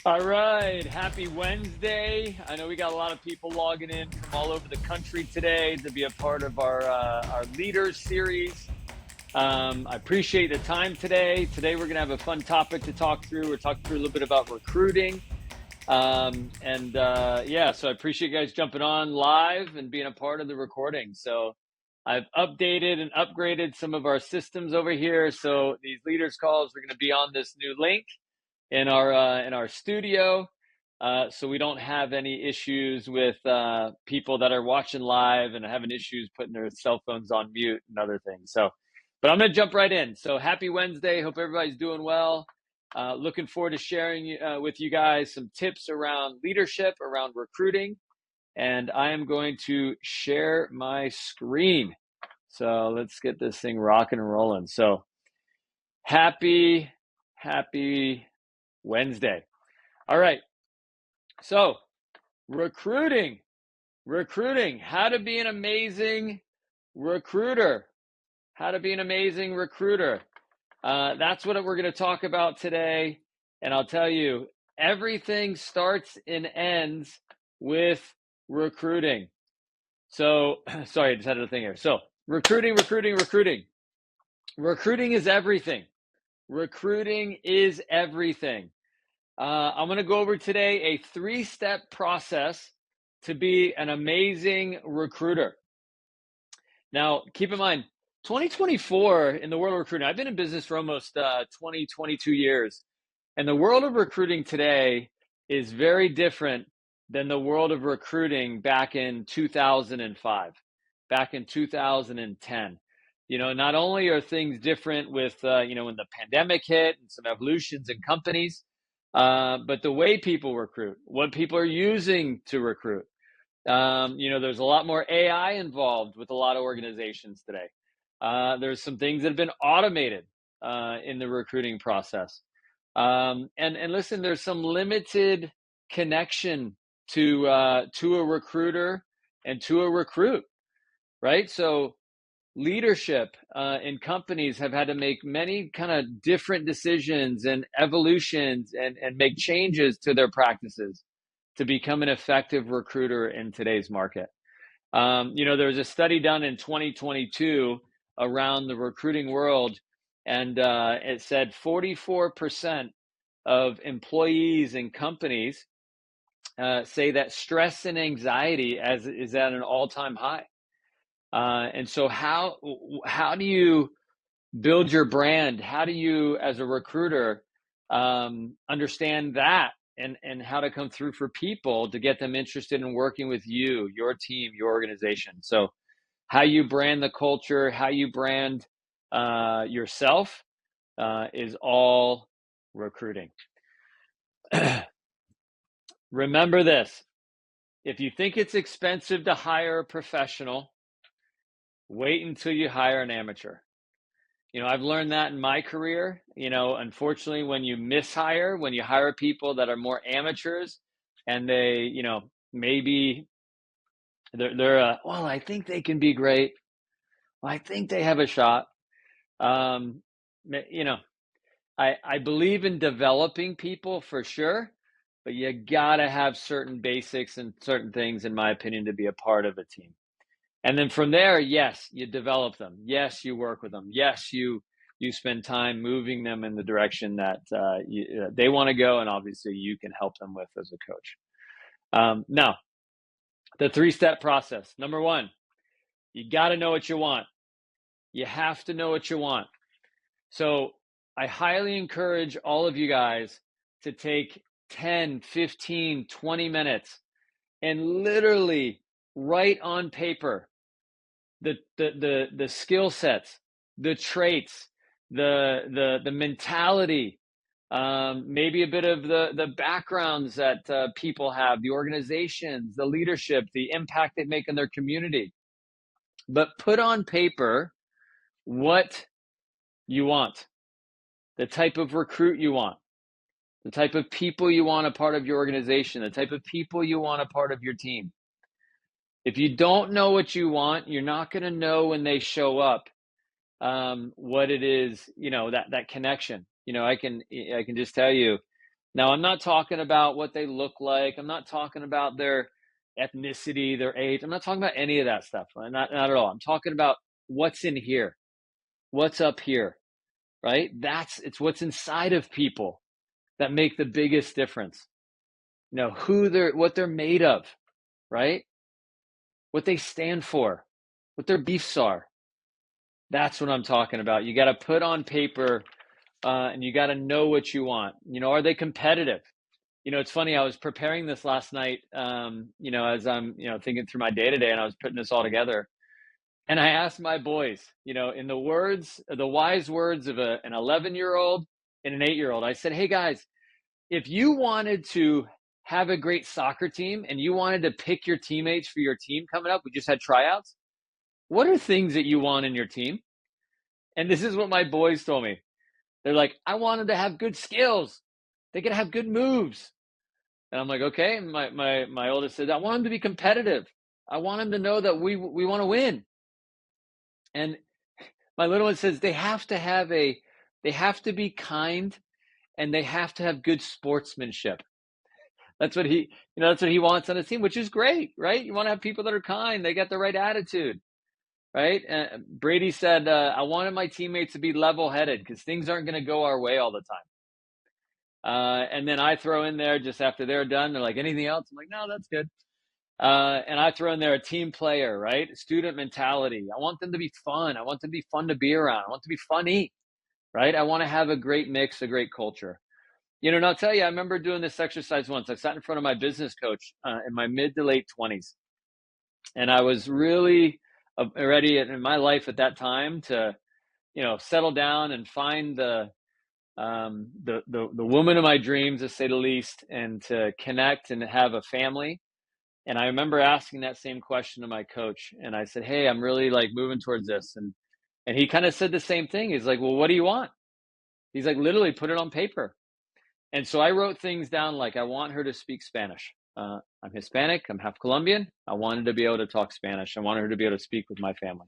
All right, happy Wednesday. I know we got a lot of people logging in from all over the country today to be a part of our Leaders series. I appreciate the time today. Today we're going to have a fun topic to talk through. We're talking through a little bit about recruiting. So I appreciate you guys jumping on live and being a part of the recording. So I've updated and upgraded some of our systems over here. So these leaders calls are going to be on this new link in our studio, so we don't have any issues with people that are watching live and having issues putting their cell phones on mute and other things. So, but I'm going to jump right in. So happy Wednesday. Hope everybody's doing well. Looking forward to sharing with you guys some tips around leadership, around recruiting. And I am going to share my screen. So let's get this thing rocking and rolling. So happy Wednesday. All right. So recruiting, how to be an amazing recruiter, That's what we're going to talk about today. And I'll tell you, everything starts and ends with recruiting. So, sorry, I just had a thing here. So recruiting. Recruiting is everything. I'm going to go over today a 3-step process to be an amazing recruiter. Now, keep in mind, 2024 in the world of recruiting, I've been in business for almost 22 years. And the world of recruiting today is very different than the world of recruiting back in 2005, back in 2010. Not only are things different with, when the pandemic hit and some evolutions in companies, but the way people recruit, what people are using to recruit. There's a lot more AI involved with a lot of organizations today. There's some things that have been automated in the recruiting process. And listen, there's some limited connection to a recruiter and to a recruit, right? So leadership in companies have had to make many kind of different decisions and evolutions and make changes to their practices to become an effective recruiter in today's market. There was a study done in 2022 around the recruiting world, and it said 44% of employees in companies say that stress and anxiety is at an all-time high. And so how do you build your brand? How do you, as a recruiter, understand that and how to come through for people to get them interested in working with you, your team, your organization? So how you brand the culture, how you brand yourself is all recruiting. Remember this: if you think it's expensive to hire a professional, wait until you hire an amateur. I've learned that in my career. Unfortunately, when you mishire, when you hire people that are more amateurs and they, maybe they're well, I think they can be great. Well, I think they have a shot. I believe in developing people for sure, but you gotta have certain basics and certain things, in my opinion, to be a part of a team. And then from there, yes, you develop them. Yes, you work with them. Yes, you spend time moving them in the direction that they want to go, and obviously you can help them with as a coach. Now, the 3-step process. Number 1, you got to know what you want. You have to know what you want. So I highly encourage all of you guys to take 10, 15, 20 minutes and literally write on paper the skill sets, the traits, the mentality, maybe a bit of the backgrounds that people have, the organizations, the leadership, the impact they make in their community. But put on paper what you want, the type of recruit you want, the type of people you want a part of your organization, the type of people you want a part of your team. If you don't know what you want, you're not going to know when they show up what it is, that connection. I can just tell you, Now, I'm not talking about what they look like. I'm not talking about their ethnicity, their age. I'm not talking about any of that stuff. Not at all. I'm talking about what's in here, what's up here, right? It's what's inside of people that make the biggest difference. What they're made of, right? What they stand for, what their beliefs are. That's what I'm talking about. You got to put on paper, and you got to know what you want. Are they competitive? It's funny. I was preparing this last night, as I'm, thinking through my day to day, and I was putting this all together. And I asked my boys, in the wise words of an 11-year-old and an 8-year-old, I said, hey guys, if you wanted to have a great soccer team and you wanted to pick your teammates for your team coming up, we just had tryouts. What are things that you want in your team? And this is what my boys told me. They're like, I wanted to have good skills. They could have good moves. And I'm like, okay. And my oldest said, I want them to be competitive. I want them to know that we want to win. And my little one says they have to be kind, and they have to have good sportsmanship. That's what he wants on his team, which is great, right? You want to have people that are kind. They got the right attitude, right? Brady said, I wanted my teammates to be level-headed because things aren't going to go our way all the time. And then I throw in there just after they're done, they're like, anything else? I'm like, no, that's good. And I throw in there a team player, right? Student mentality. I want them to be fun. I want them to be fun to be around. I want them to be funny, right? I want to have a great mix, a great culture. And I'll tell you, I remember doing this exercise once. I sat in front of my business coach in my mid to late 20s. And I was really ready in my life at that time to, settle down and find the woman of my dreams, to say the least, and to connect and have a family. And I remember asking that same question to my coach. And I said, hey, I'm really like moving towards this. And he kind of said the same thing. He's like, well, what do you want? He's like, literally put it on paper. And so I wrote things down like, I want her to speak Spanish. I'm Hispanic. I'm half Colombian. I wanted to be able to talk Spanish. I wanted her to be able to speak with my family.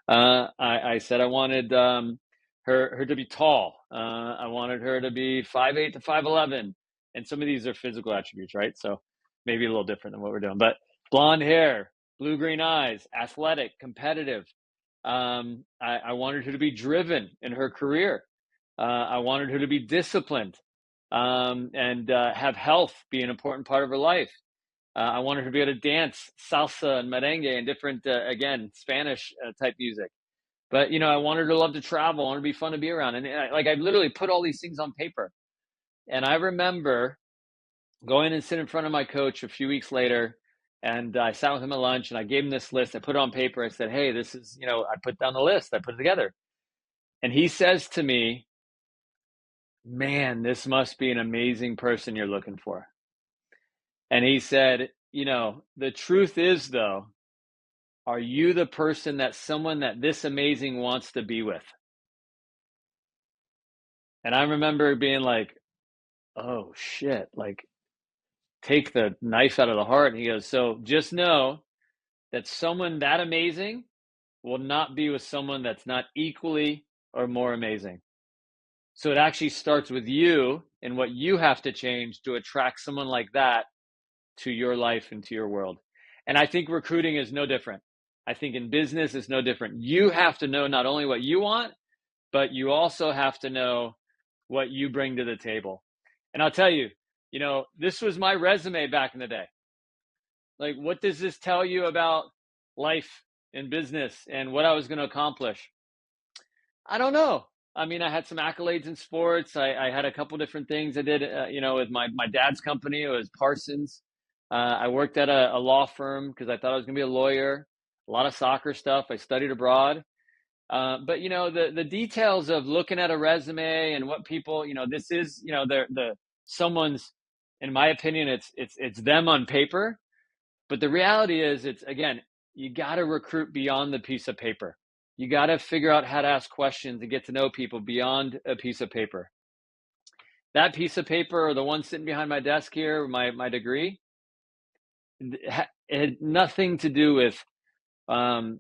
I said I wanted her to be tall. I wanted her to be 5'8" to 5'11". And some of these are physical attributes, right? So maybe a little different than what we're doing. But blonde hair, blue-green eyes, athletic, competitive. I wanted her to be driven in her career. I wanted her to be disciplined. And have health be an important part of her life. I wanted her to be able to dance salsa and merengue and different, again, Spanish type music. But, I wanted her to love to travel. I wanted her to be fun to be around. And I literally put all these things on paper. And I remember going and sitting in front of my coach a few weeks later, and I sat with him at lunch, and I gave him this list. I put it on paper. I said, hey, this is, I put down the list. I put it together. And he says to me, man, this must be an amazing person you're looking for. And he said, the truth is, though, are you the person that someone that this amazing wants to be with? And I remember being like, oh shit, like take the knife out of the heart. And he goes, so just know that someone that amazing will not be with someone that's not equally or more amazing. So it actually starts with you and what you have to change to attract someone like that to your life and to your world. And I think recruiting is no different. I think in business it's no different. You have to know not only what you want, but you also have to know what you bring to the table. And I'll tell you, this was my resume back in the day. Like, what does this tell you about life and business and what I was going to accomplish? I don't know. I mean, I had some accolades in sports. I had a couple different things I did, with my dad's company. It was Parsons. I worked at a law firm because I thought I was going to be a lawyer. A lot of soccer stuff. I studied abroad. But the details of looking at a resume and what people, this is, the someone's, in my opinion, it's them on paper. But the reality is, it's, again, you got to recruit beyond the piece of paper. You got to figure out how to ask questions and get to know people beyond a piece of paper. That piece of paper, or the one sitting behind my desk here, my degree, it had nothing to do with, I'm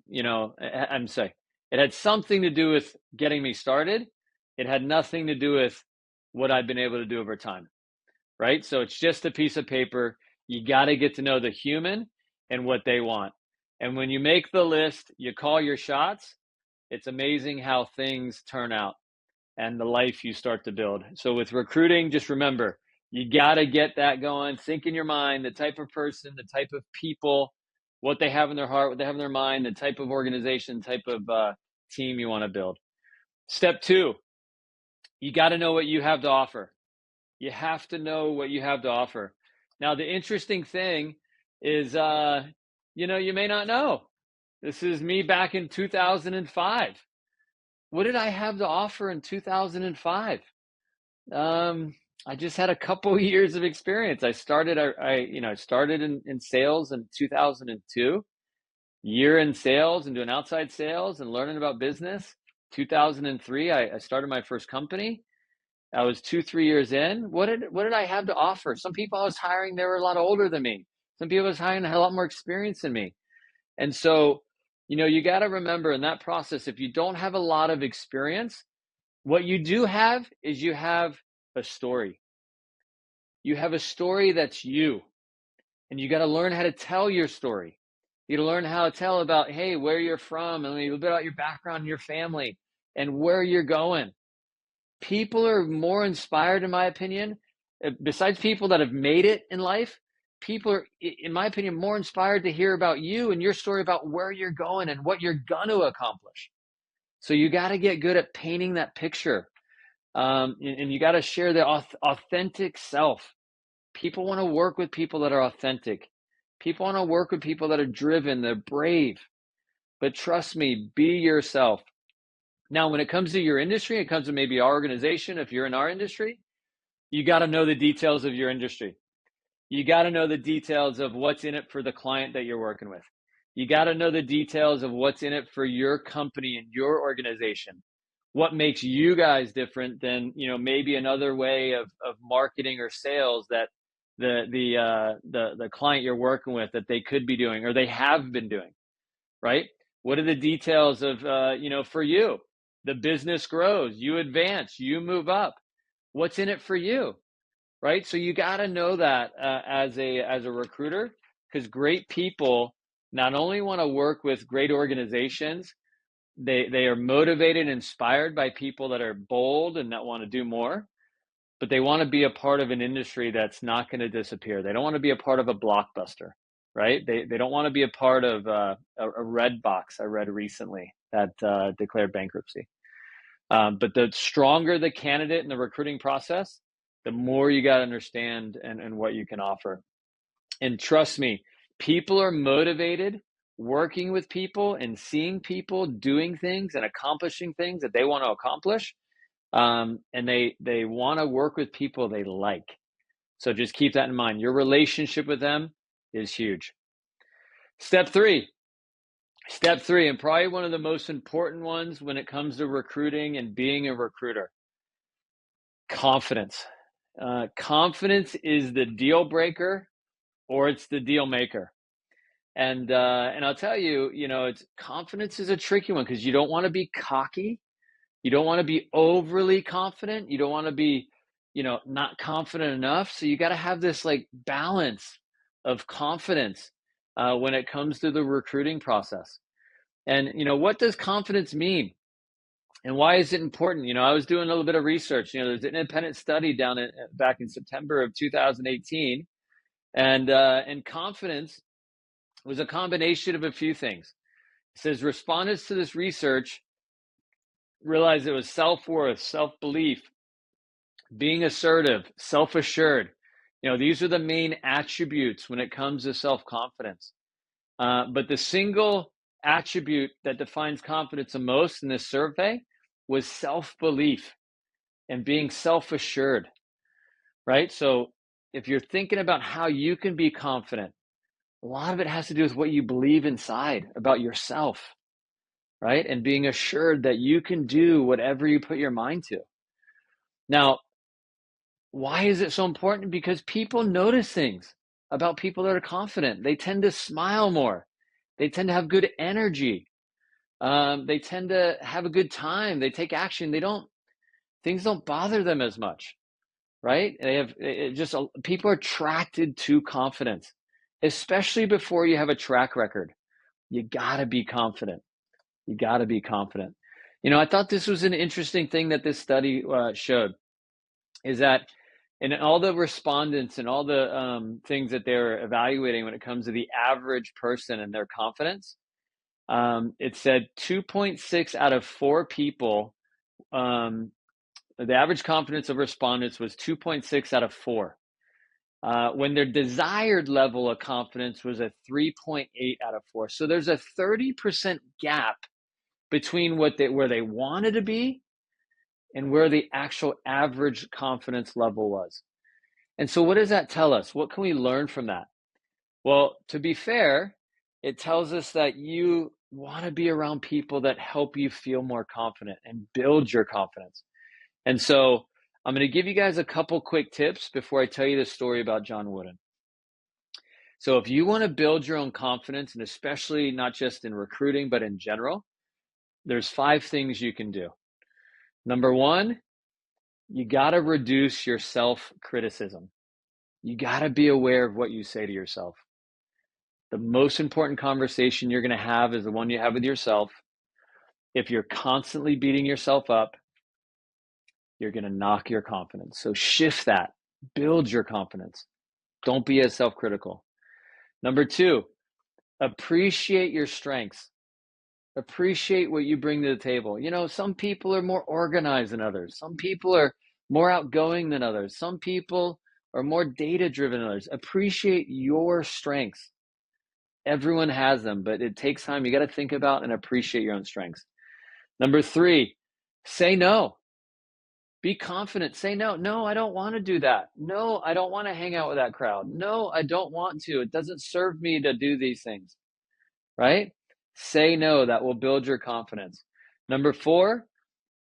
sorry, it had something to do with getting me started. It had nothing to do with what I've been able to do over time. right? So it's just a piece of paper. You got to get to know the human and what they want. And when you make the list, you call your shots. It's amazing how things turn out and the life you start to build. So with recruiting, just remember, you got to get that going. Think in your mind the type of person, the type of people, what they have in their heart, what they have in their mind, the type of organization, type of team you want to build. Step 2, you got to know what you have to offer. You have to know what you have to offer. Now, the interesting thing is, you may not know. This is me back in 2005. What did I have to offer in 2005? I just had a couple years of experience. I started in sales in 2002, year in sales and doing outside sales and learning about business. 2003, I started my first company. I was 2-3 years in. What did I have to offer? Some people I was hiring, they were a lot older than me. Some people I was hiring had a lot more experience than me. And so, you got to remember in that process, if you don't have a lot of experience, what you do have is you have a story. You have a story that's you, and you got to learn how to tell your story. You got to learn how to tell about, hey, where you're from, and a little bit about your background and your family and where you're going. People are more inspired, in my opinion, besides people that have made it in life. People are, in my opinion, more inspired to hear about you and your story about where you're going and what you're going to accomplish. So you got to get good at painting that picture. And you got to share the authentic self. People want to work with people that are authentic. People want to work with people that are driven, they're brave. But trust me, be yourself. Now, when it comes to your industry, it comes to maybe our organization. If you're in our industry, you got to know the details of your industry. You got to know the details of what's in it for the client that you're working with. You got to know the details of what's in it for your company and your organization. What makes you guys different than, maybe another way of marketing or sales that the client you're working with that they could be doing or they have been doing, right? What are the details of, for you? The business grows, you advance, you move up. What's in it for you, right? So you got to know that as a recruiter, because great people not only want to work with great organizations, they are motivated and inspired by people that are bold and that want to do more, but they want to be a part of an industry that's not going to disappear. They don't want to be a part of a blockbuster, right? They don't want to be a part of a red box I read recently that declared bankruptcy. But the stronger the candidate in the recruiting process, the more you got to understand and what you can offer. And trust me, people are motivated working with people and seeing people doing things and accomplishing things that they want to accomplish. And they want to work with people they like. So just keep that in mind. Your relationship with them is huge. Step three, and probably one of the most important ones when it comes to recruiting and being a recruiter, confidence. Confidence is the deal breaker or it's the deal maker. And I'll tell you, confidence is a tricky one because you don't want to be cocky. You don't want to be overly confident. You don't want to be, not confident enough. So you got to have this like balance of confidence when it comes to the recruiting process. And, what does confidence mean? And why is it important? I was doing a little bit of research. There's an independent study back in September of 2018. And confidence was a combination of a few things. It says respondents to this research realized it was self-worth, self-belief, being assertive, self-assured. These are the main attributes when it comes to self-confidence. But the single attribute that defines confidence the most in this survey was self-belief and being self-assured, right? So if you're thinking about how you can be confident, a lot of it has to do with what you believe inside about yourself, right? And being assured that you can do whatever you put your mind to. Now, why is it so important? Because people notice things about people that are confident. They tend to smile more. They tend to have good energy. They tend to have a good time. They take action. Things don't bother them as much, right? They have people are attracted to confidence, especially before you have a track record. You got to be confident. You got to be confident. I thought this was an interesting thing that this study showed, is that in all the respondents and all the things that they're evaluating when it comes to the average person and their confidence, it said 2.6 out of 4 people, the average confidence of respondents was 2.6 out of 4. When their desired level of confidence was a 3.8 out of 4. So there's a 30% gap between where they wanted to be and where the actual average confidence level was. And so what does that tell us? What can we learn from that? Well, to be fair, it tells us that you want to be around people that help you feel more confident and build your confidence. And so I'm going to give you guys a couple quick tips before I tell you the story about John Wooden. So if you want to build your own confidence, and especially not just in recruiting, but in general, there's 5 things you can do. Number 1, you got to reduce your self-criticism. You got to be aware of what you say to yourself. The most important conversation you're going to have is the one you have with yourself. If you're constantly beating yourself up, you're going to knock your confidence. So shift that. Build your confidence. Don't be as self-critical. Number 2, appreciate your strengths. Appreciate what you bring to the table. Some people are more organized than others. Some people are more outgoing than others. Some people are more data-driven than others. Appreciate your strengths. Everyone has them, but it takes time. You got to think about and appreciate your own strengths. Number 3, say no. Be confident. Say no. No, I don't want to do that. No, I don't want to hang out with that crowd. No, I don't want to. It doesn't serve me to do these things, right? Say no. That will build your confidence. Number 4,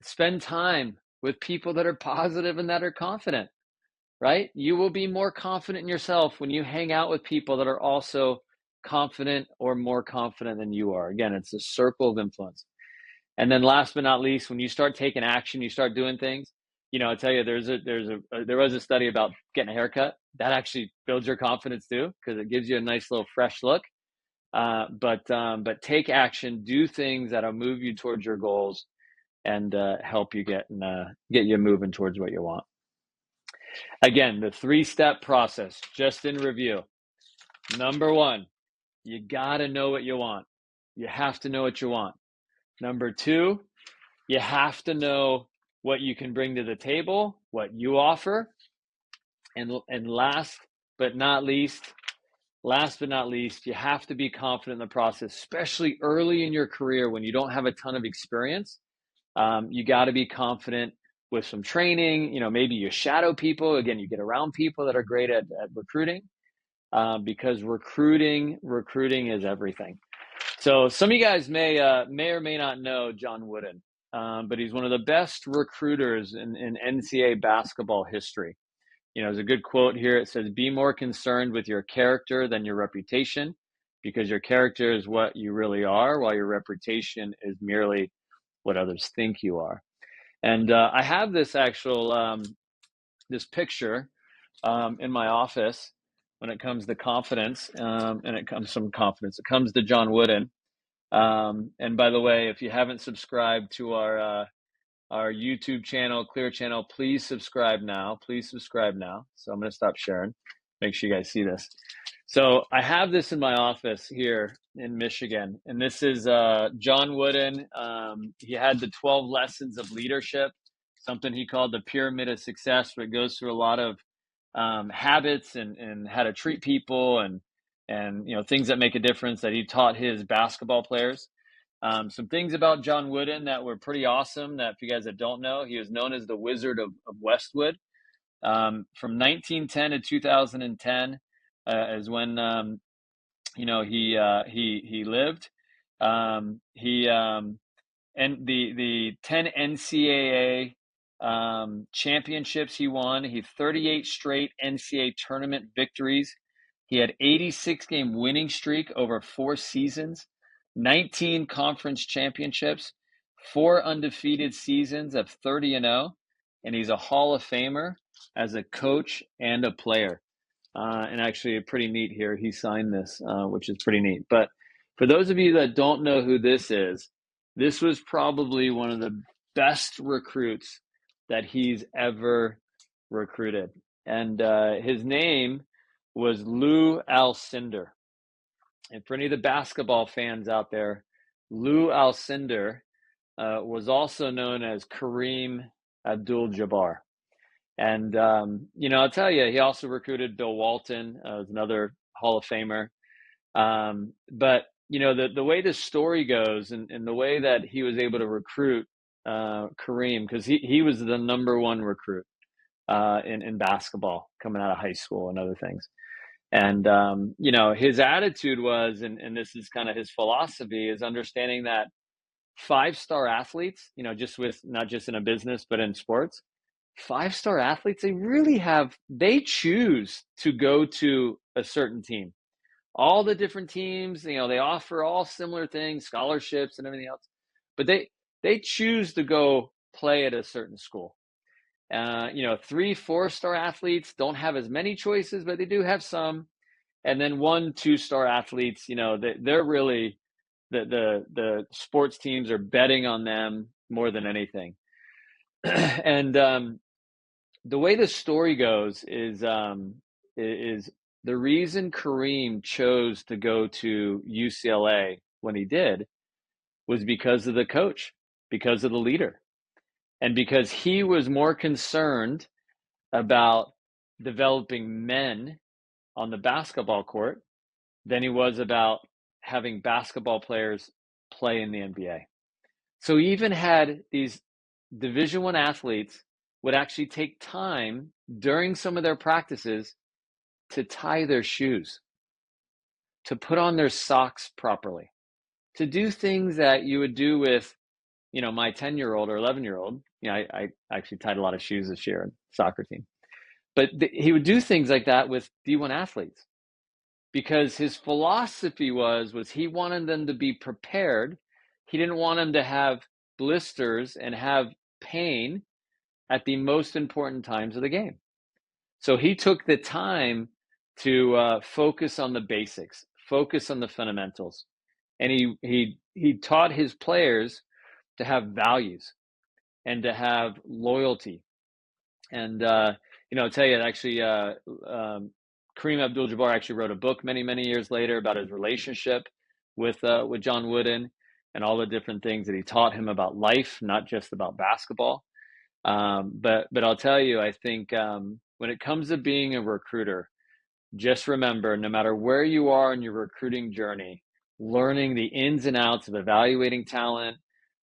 spend time with people that are positive and that are confident, right? You will be more confident in yourself when you hang out with people that are also confident or more confident than you are. Again, it's a circle of influence. And then last but not least, when you start taking action, you start doing things. I tell you, there was a study about getting a haircut that actually builds your confidence too, because it gives you a nice little fresh look. But take action, do things that'll move you towards your goals and help you get you moving towards what you want. Again, the 3-step process, just in review. Number 1, you got to know what you want. You have to know what you want. Number 2, you have to know what you can bring to the table, what you offer. And last but not least, you have to be confident in the process, especially early in your career when you don't have a ton of experience. You got to be confident with some training. Maybe you shadow people. Again, you get around people that are great at recruiting, because recruiting is everything. So some of you guys may or may not know John Wooden, but he's one of the best recruiters in NCAA basketball history. There's a good quote here. It says, "Be more concerned with your character than your reputation, because your character is what you really are, while your reputation is merely what others think you are." And I have this actual this picture in my office when it comes to confidence, and it comes to John Wooden. And by the way, if you haven't subscribed to our YouTube channel, Clear Channel, please subscribe now. So I'm going to stop sharing. Make sure you guys see this. So I have this in my office here in Michigan, and this is John Wooden. He had the 12 lessons of leadership, something he called the pyramid of success, where it goes through a lot of habits and how to treat people and things that make a difference that he taught his basketball players. Some things about John Wooden that were pretty awesome, that if you guys that don't know, he was known as the Wizard of Westwood. From 1910 to 2010 is when he lived. And the 10 NCAA championships he won. He had 38 straight NCAA tournament victories. He had 86-game winning streak over 4 seasons, 19 conference championships, 4 undefeated seasons of 30-0, and he's a Hall of Famer as a coach and a player. And actually, pretty neat here. He signed this, which is pretty neat. But for those of you that don't know who this was probably one of the best recruits that he's ever recruited. And his name was Lou Alcindor. And for any of the basketball fans out there, Lou Alcindor was also known as Kareem Abdul-Jabbar. And, I'll tell you, he also recruited Bill Walton, was another Hall of Famer. But, the way this story goes and the way that he was able to recruit Kareem, because he was the number one recruit in basketball coming out of high school and other things. And, his attitude was, and this is kind of his philosophy, is understanding that 5-star athletes, not just in a business, but in sports, 5-star athletes, they choose to go to a certain team. All the different teams, they offer all similar things, scholarships and everything else, but they choose to go play at a certain school. 3-4-star athletes don't have as many choices, but they do have some. And then 1-2-star athletes, they're really the sports teams are betting on them more than anything. And the way the story goes is the reason Kareem chose to go to UCLA when he did was because of the coach, because of the leader, and because he was more concerned about developing men on the basketball court than he was about having basketball players play in the NBA. So he even had these Division I athletes would actually take time during some of their practices to tie their shoes, to put on their socks properly, to do things that you would do with, my 10-year-old or 11-year-old. I actually tied a lot of shoes this year in soccer team. But he would do things like that with D1 athletes because his philosophy was he wanted them to be prepared. He didn't want them to have blisters and have pain at the most important times of the game. So he took the time to focus on the basics, focus on the fundamentals. And he taught his players to have values and to have loyalty. And, I'll tell you, actually, Kareem Abdul-Jabbar actually wrote a book many, many years later about his relationship with John Wooden and all the different things that he taught him about life, not just about basketball. But I'll tell you, I think when it comes to being a recruiter, just remember, no matter where you are in your recruiting journey, learning the ins and outs of evaluating talent,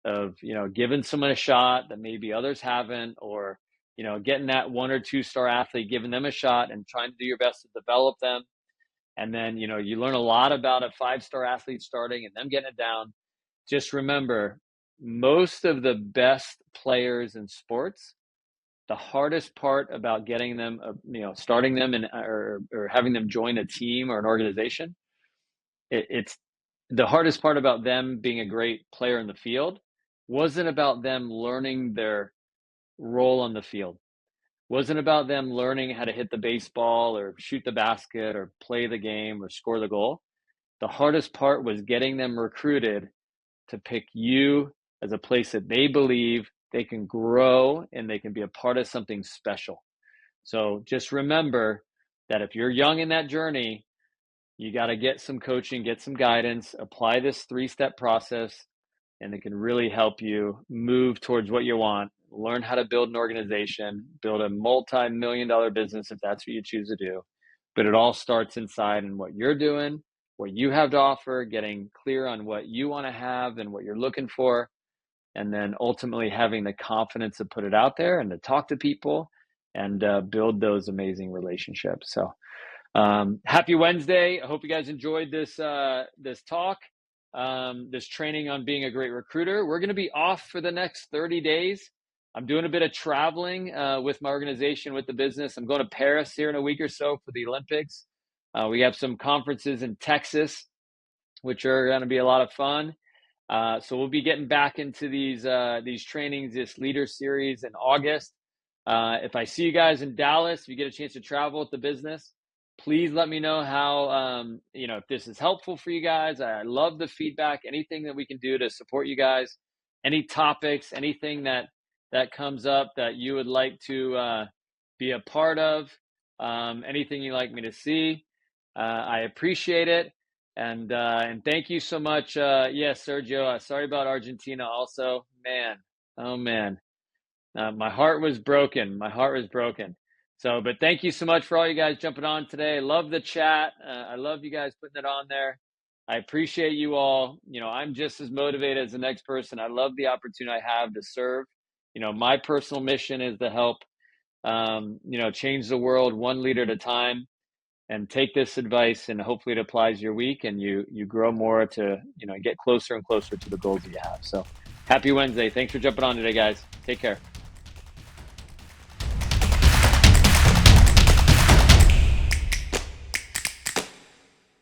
of giving someone a shot that maybe others haven't, or getting that 1 or 2-star athlete, giving them a shot and trying to do your best to develop them. And then you learn a lot about a 5-star athlete starting and them getting it down. Just remember, most of the best players in sports, the hardest part about getting them, starting them or having them join a team or an organization, it's the hardest part about them being a great player in the field wasn't about them learning their role on the field, wasn't about them learning how to hit the baseball or shoot the basket or play the game or score the goal. The hardest part was getting them recruited to pick you as a place that they believe they can grow and they can be a part of something special. So just remember that if you're young in that journey, you got to get some coaching, get some guidance, apply this 3-step process, and it can really help you move towards what you want. Learn how to build an organization, build a multi-million-dollar business if that's what you choose to do. But it all starts inside and what you're doing, what you have to offer, getting clear on what you want to have and what you're looking for, and then ultimately having the confidence to put it out there and to talk to people and build those amazing relationships. So happy Wednesday. I hope you guys enjoyed this talk, this training on being a great recruiter. We're going to be off for the next 30 days. I'm doing a bit of traveling with my organization, with the business. I'm going to Paris here in a week or so for the Olympics. We have some conferences in Texas, which are going to be a lot of fun. So we'll be getting back into these trainings, this leader series in August. If I see you guys in Dallas, if you get a chance to travel with the business, please let me know how, if this is helpful for you guys. I love the feedback, anything that we can do to support you guys, any topics, anything that comes up that you would like to be a part of, anything you'd like me to see. I appreciate it. And thank you so much. Yes, Sergio, sorry about Argentina also. Man, oh man. My heart was broken. My heart was broken. So, but thank you so much for all you guys jumping on today. I love the chat. I love you guys putting it on there. I appreciate you all. I'm just as motivated as the next person. I love the opportunity I have to serve. My personal mission is to help, change the world one leader at a time. And take this advice, and hopefully it applies your week, and you grow more to get closer and closer to the goals that you have. So, happy Wednesday. Thanks for jumping on today, guys. Take care.